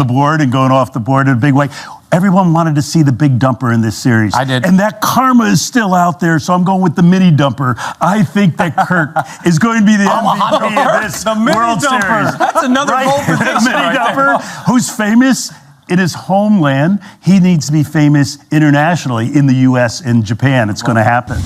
the board and going off the board in a big way. Everyone wanted to see the big dumper in this series. I did. And that karma is still out there, so I'm going with the mini dumper. I think that Kirk is going to be the MVP of this World Series. That's another goal position. Mini dumper, who's famous in his homeland. He needs to be famous internationally in the U.S. and Japan. It's going to happen.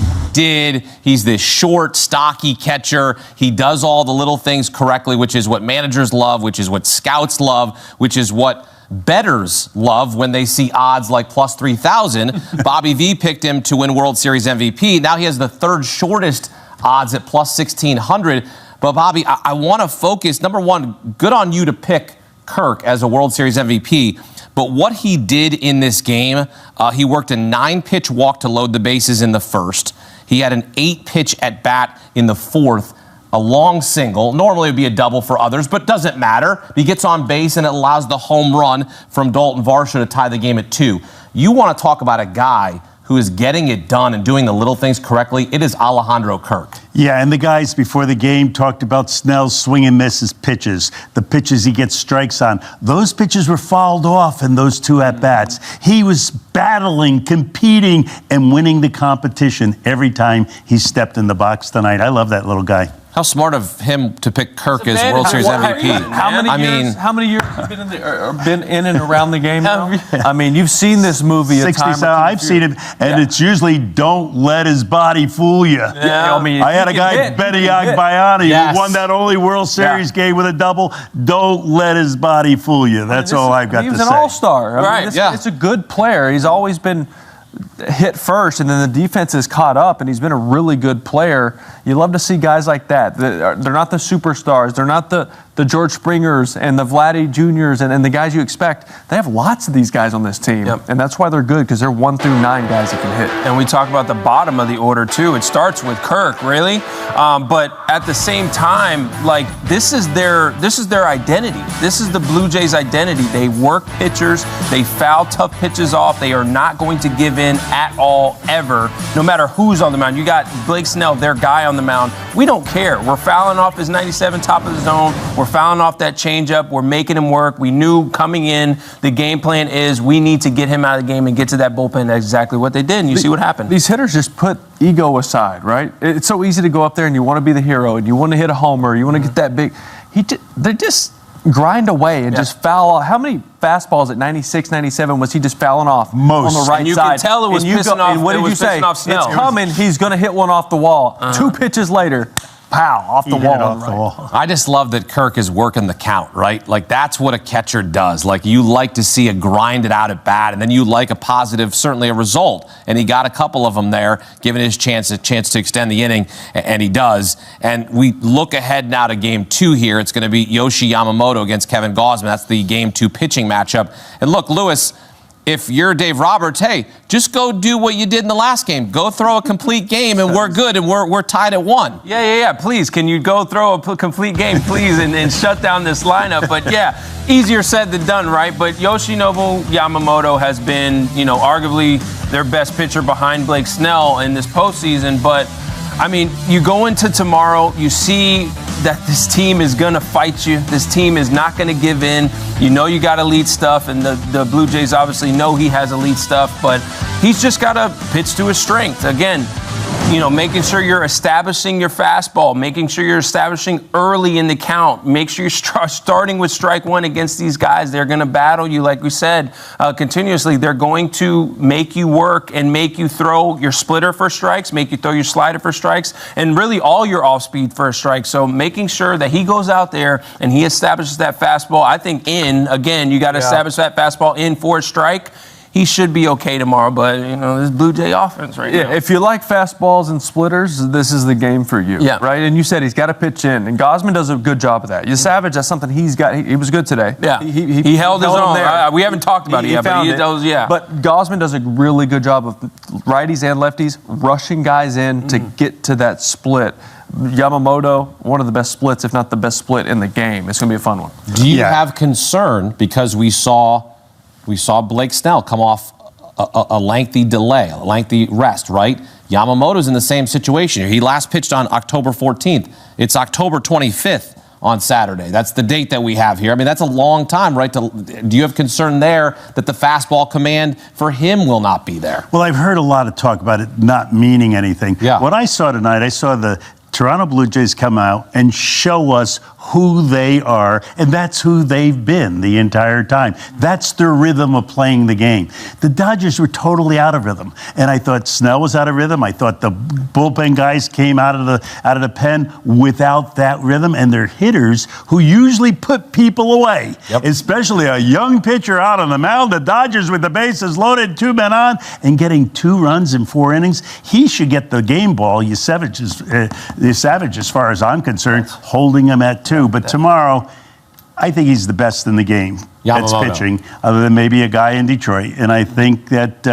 He's this short, stocky catcher. He does all the little things correctly, which is what managers love, which is what scouts love, which is what bettors love when they see odds like plus 3,000. Bobby V picked him to win World Series MVP. Now he has the third shortest odds at plus 1,600. But Bobby, I want to focus. Number one, good on you to pick Kirk as a World Series MVP. But what he did in this game, he worked a 9-pitch walk to load the bases in the first. He had an 8-pitch at bat in the fourth. A long single. Normally it would be a double for others, but doesn't matter. He gets on base and it allows the home run from Dalton Varsho to tie the game at 2. You want to talk about a guy who is getting it done and doing the little things correctly. It is Alejandro Kirk. Yeah, and the guys before the game talked about Snell's swing and misses pitches, the pitches he gets strikes on. Those pitches were fouled off in those 2 at-bats. He was battling, competing, and winning the competition every time he stepped in the box tonight. I love that little guy. How smart of him to pick Kirk as World Series MVP. How many years have you been in and around the game now? I mean, you've seen this movie a time or two. I've seen it, and it's usually don't let his body fool you. Yeah. I had a guy, Benny Agbayani, who won that only World Series game with a double. Don't let his body fool you. That's all I've got to say. He was an all-star. It's a good player. He's always been hit first, and then the defense is caught up, and he's been a really good player. You love to see guys like that. They're not the superstars. They're not the George Springers and the Vladdy Juniors and the guys you expect. They have lots of these guys on this team, and that's why they're good, because they're 1 through 9 guys that can hit. And we talk about the bottom of the order, too. It starts with Kirk, really. But at the same time, like, this is their identity. This is the Blue Jays' identity. They work pitchers. They foul tough pitches off. They are not going to give in at all, ever, no matter who's on the mound. You got Blake Snell, their guy on the mound. We don't care. We're fouling off his 97 top of the zone. We're fouling off that changeup. We're making him work. We knew coming in, the game plan is we need to get him out of the game and get to that bullpen. That's exactly what they did, and you see what happened. These hitters just put ego aside, right? It's so easy to go up there and you want to be the hero and you want to hit a homer. You want to get that big. They just grind away and just foul off. How many fastballs at 96, 97 was he just fouling off? Most. On the right and you side. can tell it was pissing off. And what did you say? It's coming. He's going to hit one off the wall. 2 pitches later, pow, off the wall. I just love that Kirk is working the count, right? Like, that's what a catcher does. Like, you like to see a grinded out at bat, and then you like a positive, certainly a result. And he got a couple of them there, giving his chance to extend the inning, and he does. And we look ahead now to Game 2 here. It's going to be Yoshi Yamamoto against Kevin Gausman. That's the Game 2 pitching matchup. And look, Lewis, if you're Dave Roberts, hey, just go do what you did in the last game. Go throw a complete game, and we're good, and we're tied at 1. Yeah. Please, can you go throw a complete game, please, and shut down this lineup? But yeah, easier said than done, right? But Yoshinobu Yamamoto has been, arguably their best pitcher behind Blake Snell in this postseason. But I mean, you go into tomorrow, you see that this team is going to fight you. This team is not going to give in. You know you got elite stuff, and the Blue Jays obviously know he has elite stuff, but he's just got to pitch to his strength. Again, making sure you're establishing your fastball, making sure you're establishing early in the count. Make sure you're starting with strike 1 against these guys. They're going to battle you, like we said, continuously. They're going to make you work and make you throw your splitter for strikes, make you throw your slider for strikes, and really all your off-speed for a strike. So making sure that he goes out there and he establishes that fastball. I think you got to establish that fastball in for a strike. He should be okay tomorrow, but, this Blue Jay offense right now. If you like fastballs and splitters, this is the game for you, right? And you said he's got to pitch in, and Gausman does a good job of that. Savage, that's something he's got. He was good today. Yeah, he held his own there. We haven't talked about it yet, but he does, But Gausman does a really good job of righties and lefties rushing guys in to get to that split. Yamamoto, one of the best splits, if not the best split in the game. It's going to be a fun one. Do you have concern because we saw Blake Snell come off a lengthy delay, a lengthy rest, right? Yamamoto's in the same situation. He last pitched on October 14th. It's October 25th on Saturday. That's the date that we have here. I mean, that's a long time, right? Do you have concern there that the fastball command for him will not be there? Well, I've heard a lot of talk about it not meaning anything. Yeah. What I saw tonight, I saw the Toronto Blue Jays come out and show us who they are, and that's who they've been the entire time. That's their rhythm of playing the game. The Dodgers were totally out of rhythm, and I thought Snell was out of rhythm. I thought the bullpen guys came out of the pen without that rhythm, and their hitters, who usually put people away, especially a young pitcher out on the mound. The Dodgers with the bases loaded, 2 men on, and getting 2 runs in 4 innings. He should get the game ball. Savage, as far as I'm concerned, holding him at 2. But tomorrow, I think he's the best in the game that's pitching, other than maybe a guy in Detroit. And I think that,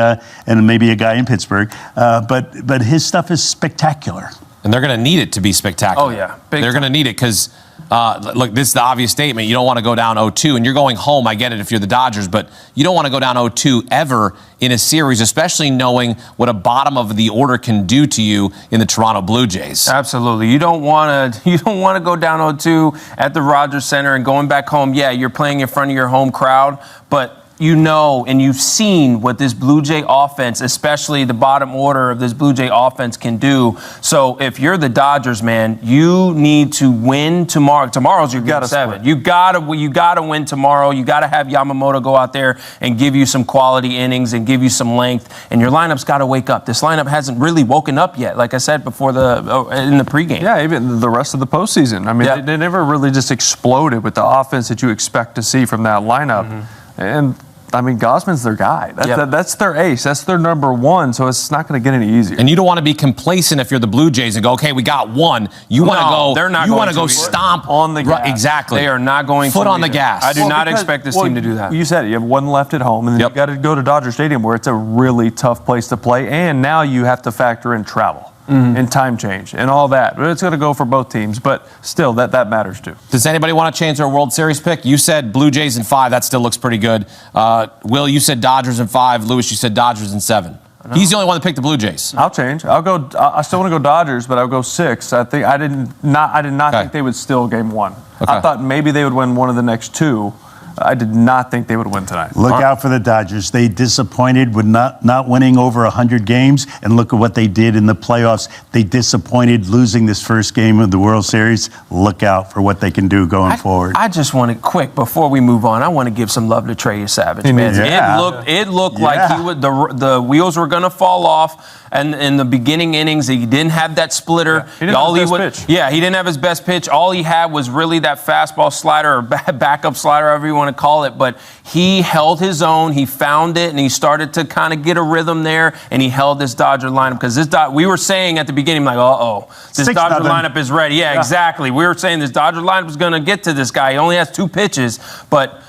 and maybe a guy in Pittsburgh. But his stuff is spectacular. And they're going to need it to be spectacular. Oh, yeah. They're going to need it because, look, this is the obvious statement. You don't want to go down 0-2, and you're going home. I get it if you're the Dodgers, but you don't want to go down 0-2 ever in a series, especially knowing what a bottom of the order can do to you in the Toronto Blue Jays. Absolutely. You don't want to go down 0-2 at the Rogers Center and going back home. Yeah, you're playing in front of your home crowd, but you know, and you've seen what this Blue Jay offense, especially the bottom order of this Blue Jay offense, can do. So if you're the Dodgers, man, you need to win tomorrow. Tomorrow's your game 7. You gotta win tomorrow. You gotta have Yamamoto go out there and give you some quality innings and give you some length. And your lineup's got to wake up. This lineup hasn't really woken up yet, like I said before in the pregame. Yeah, even the rest of the postseason. I mean, they never really just exploded with the offense that you expect to see from that lineup. And I mean, Gausman's their guy. That's their ace. That's their number 1. So it's not going to get any easier. And you don't want to be complacent if you're the Blue Jays and go, okay, we got 1. You want to go. They're not. You want to go stomp on the gas. Right, exactly. They are not going foot on the gas. I do not expect this team to do that. You said it. You have 1 left at home, and then you got to go to Dodger Stadium, where it's a really tough place to play. And now you have to factor in travel. And time change and all that. But it's going to go for both teams, but still, that matters too. Does anybody want to change their World Series pick? You said Blue Jays in 5. That still looks pretty good. Will, you said Dodgers in 5. Lewis, you said Dodgers in 7. He's the only one that picked the Blue Jays. I'll change. I'll go. I still want to go Dodgers, but I'll go 6. I did not think they would steal game 1. I thought maybe they would win one of the next 2. I did not think they would win tonight. Look out for the Dodgers. They disappointed with not winning over 100 games, and look at what they did in the playoffs. They disappointed losing this first game of the World Series. Look out for what they can do going forward. I just want to, quick, before we move on, I want to give some love to Trey Savage, man. Yeah. It looked like the wheels were going to fall off. And in the beginning innings, he didn't have that splitter. He didn't have his best pitch. Yeah, he didn't have his best pitch. All he had was really that fastball slider or backup slider, however you want to call it. But he held his own. He found it, and he started to kind of get a rhythm there, and he held this Dodger lineup. Because we were saying at the beginning, like, this Dodger lineup is ready. Yeah, exactly. We were saying this Dodger lineup is going to get to this guy. He only has 2 pitches, but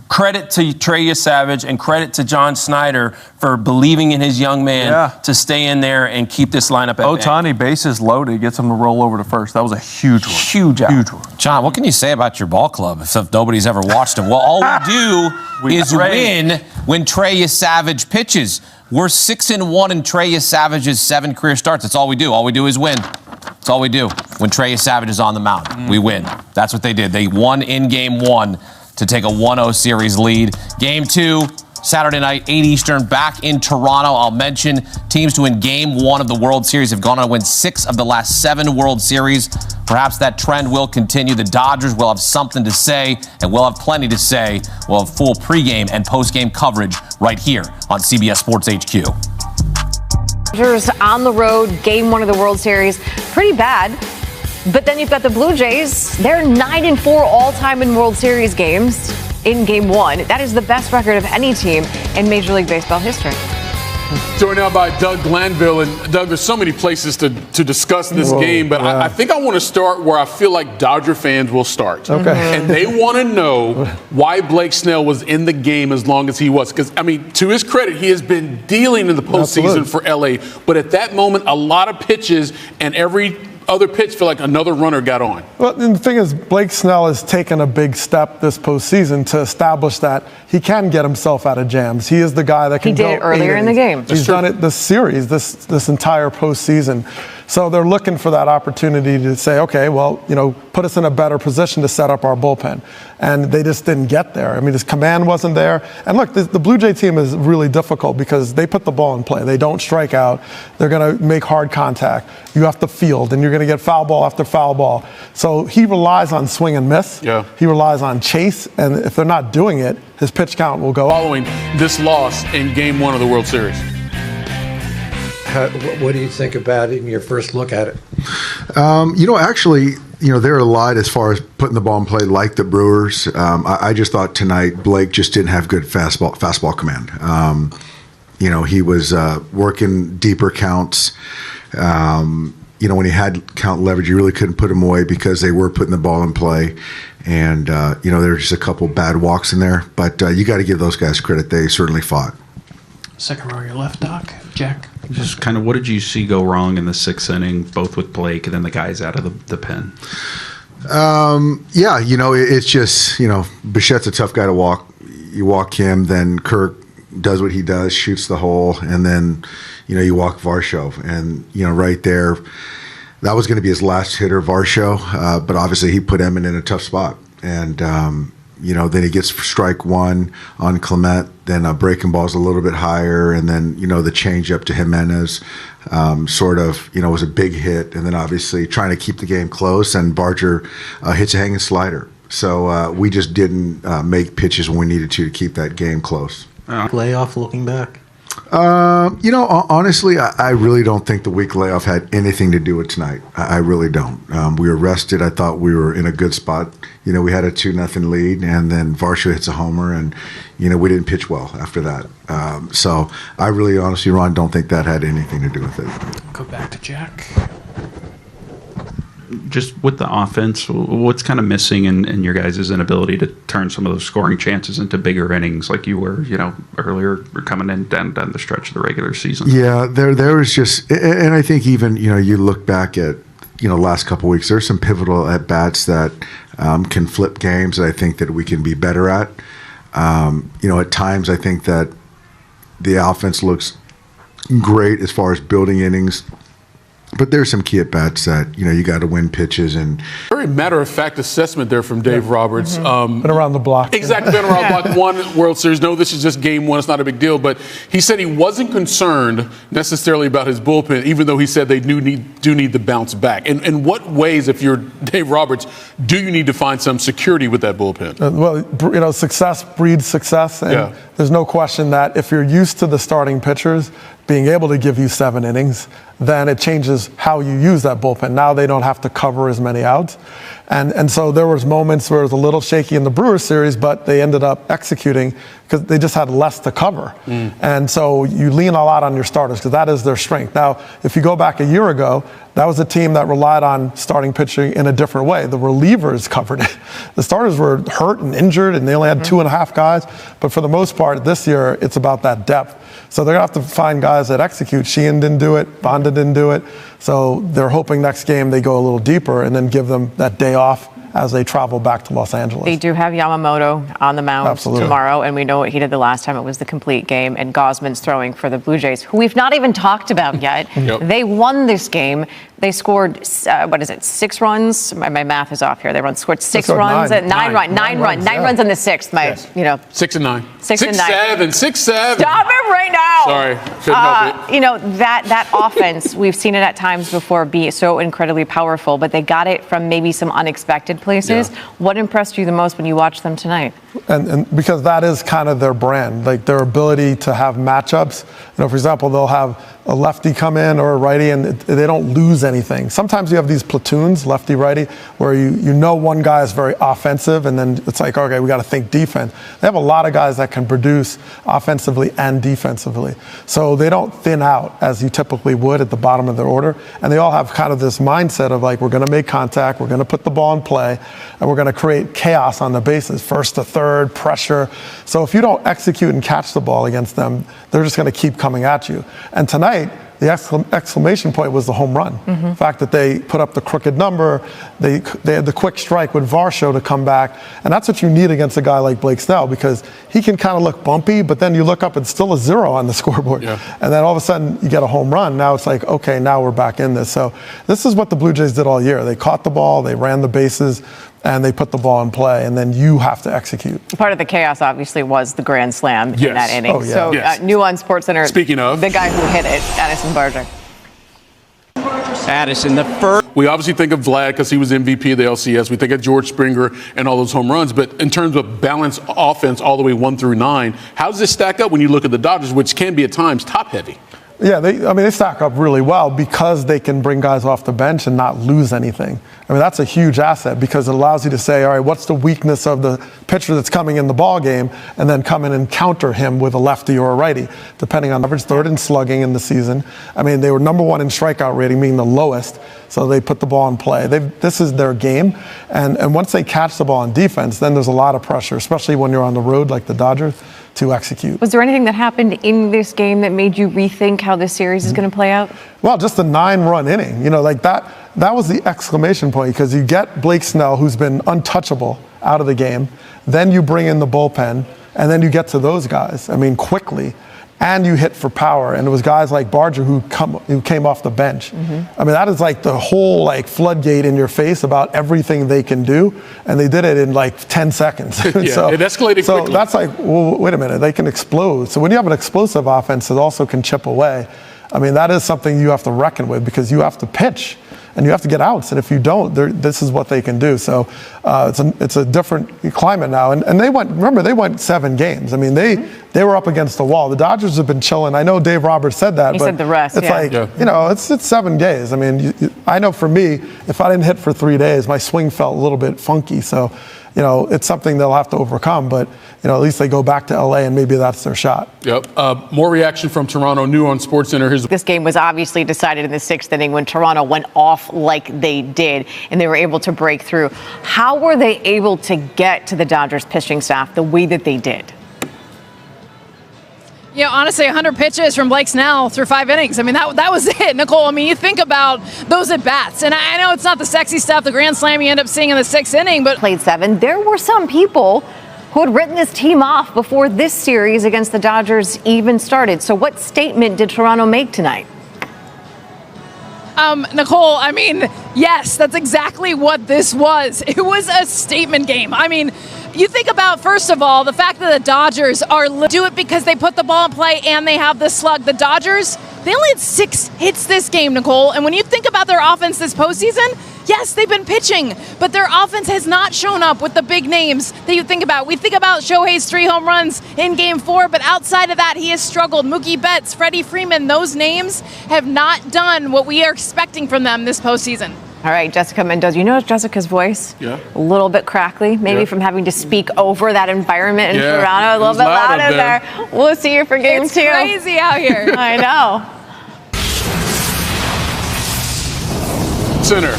credit to Trey Savage and credit to John Snyder for believing in his young man to stay in there and keep this lineup at bay. Ohtani, bases loaded, gets him to roll over to first. That was a huge one. Huge one. John, what can you say about your ball club if nobody's ever watched him? Well, all we do is win when Trey Savage pitches. We're 6-1 in Trey Savage's 7 career starts. That's all we do. All we do is win. That's all we do. When Trey Savage is on the mound, we win. That's what they did. They won in game 1 to take a 1-0 series lead. Game 2, Saturday night, 8 Eastern, back in Toronto. I'll mention teams to win game 1 of the World Series have gone on to win 6 of the last 7 World Series. Perhaps that trend will continue. The Dodgers will have something to say, and we'll have plenty to say. We'll have full pregame and postgame coverage right here on CBS Sports HQ. Dodgers on the road, game 1 of the World Series. Pretty bad. But then you've got the Blue Jays. They're 9-4 all-time in World Series games in Game 1. That is the best record of any team in Major League Baseball history. Joined now by Doug Glanville. And Doug, there's so many places to discuss this game, but I think I want to start where I feel like Dodger fans will start. Okay. And they want to know why Blake Snell was in the game as long as he was. Because, I mean, to his credit, he has been dealing in the postseason for LA. But at that moment, a lot of pitches and every other pitch feel like another runner got on. Well, and the thing is, Blake Snell has taken a big step this postseason to establish that he can get himself out of jams. He is the guy that can go. He did it earlier in the game. He's done it this series, this entire postseason. So they're looking for that opportunity to say, okay, well, put us in a better position to set up our bullpen. And they just didn't get there. I mean, his command wasn't there. And look, the Blue Jay team is really difficult because they put the ball in play. They don't strike out. They're going to make hard contact. You have to field, and you're going to get foul ball after foul ball. So he relies on swing and miss. Yeah. He relies on chase. And if they're not doing it, his pitch count will go up. Following this loss in Game 1 of the World Series. What do you think about it in your first look at it? Actually, they're a lot as far as putting the ball in play like the Brewers. I just thought tonight Blake just didn't have good fastball command. He was working deeper counts. When he had count leverage, you really couldn't put him away because they were putting the ball in play. And, there were just a couple bad walks in there. But you got to give those guys credit. They certainly fought. Second row, your left, Doc. Jack. Just kind of what did you see go wrong in the 6th inning, both with Blake and then the guys out of the pen? It's just, Bichette's a tough guy to walk. You walk him, then Kirk does what he does, shoots the hole, and then, you walk Varsho. And, right there, that was going to be his last hitter, Varsho, but obviously he put Emmett in a tough spot. And, then he gets strike 1 on Clement, then a breaking ball's a little bit higher, and then, the change up to Jimenez was a big hit, and then obviously trying to keep the game close, and Barger hits a hanging slider. So we just didn't make pitches when we needed to keep that game close. Layoff looking back? Honestly, I really don't think the week layoff had anything to do with tonight. I really don't. We were rested. I thought we were in a good spot. We had a 2-0 lead, and then Varsho hits a homer, and, we didn't pitch well after that. So I really, honestly, Ron, don't think that had anything to do with it. Go back to Jack. Just with the offense, what's kind of missing in your guys' inability to turn some of those scoring chances into bigger innings like you were, earlier coming in down the stretch of the regular season? Yeah, there was just, and I think even, you look back at, last couple of weeks, there's some pivotal at-bats that can flip games that I think that we can be better at. At times I think that the offense looks great as far as building innings, but there's some key at-bats that, you got to win pitches. And very matter-of-fact assessment there from Dave Roberts. Been around the block. Exactly, been around the block. Won World Series. No, this is just Game 1. It's not a big deal. But he said he wasn't concerned necessarily about his bullpen, even though he said they do need the bounce back. And in what ways, if you're Dave Roberts, do you need to find some security with that bullpen? Success breeds success. And there's no question that if you're used to the starting pitchers being able to give you 7 innings, then it changes how you use that bullpen. Now they don't have to cover as many outs. And so there was moments where it was a little shaky in the Brewers series, but they ended up executing because they just had less to cover. And so you lean a lot on your starters because that is their strength. Now, if you go back a year ago, that was a team that relied on starting pitching in a different way. The relievers covered it. The starters were hurt and injured, and they only had 2.5 guys. But for the most part, this year, it's about that depth. So they're going to have to find guys that execute. Sheehan didn't do it. Bonda didn't do it. So they're hoping next game they go a little deeper and then give them that day off as they travel back to Los Angeles. They do have Yamamoto on the mound tomorrow, and we know what he did the last time. It was the complete game, and Gosman's throwing for the Blue Jays, who we've not even talked about yet. They won this game. They scored, 6 runs? My math is off here. They scored 6 runs. Nine runs in the 6th. 6 and 9. 6 and 9. 6, 7. Stop it right now. Sorry. Couldn't help it. That offense, we've seen it at times before be so incredibly powerful, but they got it from maybe some unexpected places. What impressed you the most when you watched them tonight? And because that is kind of their brand, like their ability to have matchups. For example, they'll have a lefty come in or a righty, and they don't lose anything. Sometimes you have these platoons, lefty, righty, where you know one guy is very offensive, and then it's like, okay, we got to think defense. They have a lot of guys that can produce offensively and defensively. So they don't thin out as you typically would at the bottom of their order. And they all have kind of this mindset of like, we're going to make contact, we're going to put the ball in play, and we're going to create chaos on the bases, first to third, pressure. So if you don't execute and catch the ball against them, they're just going to keep coming at you. And tonight, the exclamation point was the home run. The fact that they put up the crooked number, they had the quick strike with Varsho to come back, and that's what you need against a guy like Blake Snell, because he can kind of look bumpy, but then you look up, it's still a 0 on the scoreboard. And then all of a sudden you get a home run. Now it's like, okay, now we're back in this. So this is what the Blue Jays did all year. They caught the ball, they ran the bases, and they put the ball in play, and then you have to execute. Part of the chaos, obviously, was the grand slam in that inning. Oh, yeah. So new on SportsCenter. Speaking of, the guy who hit it, Addison Barger. Addison, the first. We obviously think of Vlad because he was MVP of the LCS. We think of George Springer and all those home runs. But in terms of balanced offense all the way 1 through 9, how does this stack up when you look at the Dodgers, which can be at times top heavy? Yeah, they stack up really well because they can bring guys off the bench and not lose anything. I mean, that's a huge asset because it allows you to say, all right, what's the weakness of the pitcher that's coming in the ball game, and then come in and counter him with a lefty or a righty, depending on average, third in slugging in the season. I mean, they were number 1 in strikeout rating, meaning the lowest, so they put the ball in play. This is their game, and once they catch the ball on defense, then there's a lot of pressure, especially when you're on the road like the Dodgers, to execute. Was there anything that happened in this game that made you rethink how this series is going to play out? Well, just the 9-run inning, like that was the exclamation point, because you get Blake Snell, who's been untouchable, out of the game, then you bring in the bullpen, and then you get to those guys, quickly, and you hit for power, and it was guys like Barger who came off the bench. I mean, that is like the whole floodgate in your face about everything they can do, and they did it in 10 seconds. Yeah, it escalated quickly. So that's well, wait a minute, they can explode. So when you have an explosive offense, it also can chip away. I mean, that is something you have to reckon with, because you have to pitch and you have to get outs, and if you don't, this is what they can do. So it's a different climate now, and they went 7 games. I mean, they were up against the wall. The Dodgers have been chilling. I know Dave Roberts said that, he but said the rest, it's it's 7 days. I mean, I know for me, if I didn't hit for 3 days, my swing felt a little bit funky. So it's something they'll have to overcome, but at least they go back to LA and maybe that's their shot. Yep. More reaction from Toronto, new on SportsCenter. This game was obviously decided in the 6th inning when Toronto went off like they did, and they were able to break through. How were they able to get to the Dodgers pitching staff the way that they did? Honestly, 100 pitches from Blake Snell through 5 innings. I mean, that was it, Nicole. I mean, you think about those at-bats, and I know it's not the sexy stuff, the grand slam you end up seeing in the 6th inning, but... Played 7. There were some people who had written this team off before this series against the Dodgers even started. So what statement did Toronto make tonight? Nicole, I mean, yes, that's exactly what this was. It was a statement game. I mean, you think about, first of all, the fact that the Dodgers do it because they put the ball in play and they have the slug. The Dodgers, they only had 6 hits this game, Nicole. And when you think about their offense this postseason, yes, they've been pitching, but their offense has not shown up with the big names that you think about. We think about Shohei's 3 home runs in Game 4, but outside of that, he has struggled. Mookie Betts, Freddie Freeman, those names have not done what we are expecting from them this postseason. All right, Jessica Mendoza. You notice Jessica's voice? Yeah. A little bit crackly, maybe from having to speak over that environment in Toronto. A little bit louder there. We'll see you for Game 2. It's crazy out here. I know. Center.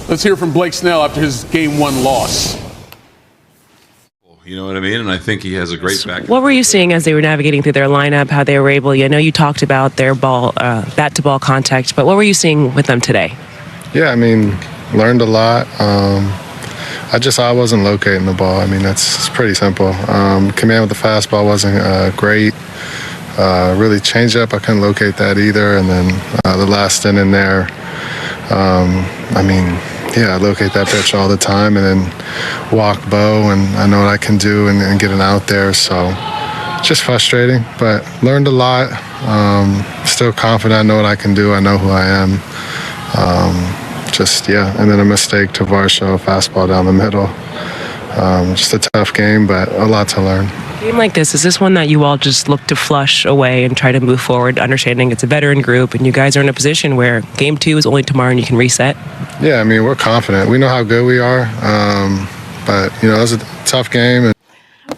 Let's hear from Blake Snell after his Game 1 loss. You know what I mean? And I think he has a great back. What were you seeing as they were navigating through their lineup, how they were able, I know you talked about their ball, bat-to-ball contact, but what were you seeing with them today? Yeah, I mean, learned a lot. I wasn't locating the ball. I mean, it's pretty simple. Command with the fastball wasn't great. Really change up, I couldn't locate that either. And then the last inning there, I locate that pitch all the time and then walk Bo, and I know what I can do and get it out there. So just frustrating, but learned a lot. Still confident, I know what I can do, I know who I am. And then a mistake to Varsho, fastball down the middle. Just a tough game, but a lot to learn. A game like this, is this one that you all just look to flush away and try to move forward, understanding it's a veteran group and you guys are in a position where Game 2 is only tomorrow and you can reset? Yeah, I mean, we're confident. We know how good we are, but, it was a tough game.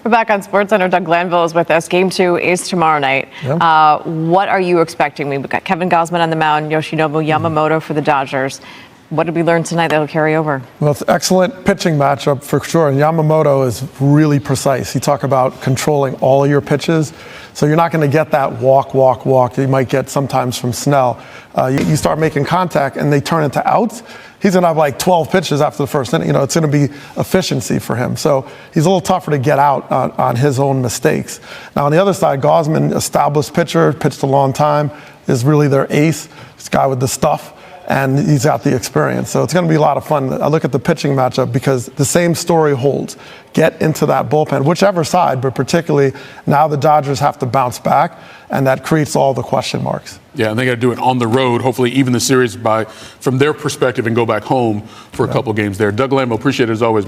We're back on SportsCenter. Doug Glanville is with us. Game 2 is tomorrow night. Yep. What are you expecting? We've got Kevin Gausman on the mound, Yoshinobu Yamamoto for the Dodgers. What did we learn tonight that'll carry over? Well, it's an excellent pitching matchup for sure. And Yamamoto is really precise. You talk about controlling all of your pitches. So you're not going to get that walk that you might get sometimes from Snell. You start making contact and they turn into outs. He's going to have like 12 pitches after the first inning. It's going to be efficiency for him. So he's a little tougher to get out on his own mistakes. Now, on the other side, Gausman, established pitcher, pitched a long time, is really their ace. This guy with the stuff. And he's got the experience. So it's going to be a lot of fun. I look at the pitching matchup because the same story holds. Get into that bullpen, whichever side, but particularly now the Dodgers have to bounce back, and that creates all the question marks. Yeah, and they got to do it on the road, hopefully even the series from their perspective and go back home for a couple games there. Doug Lambo, appreciate it as always, man.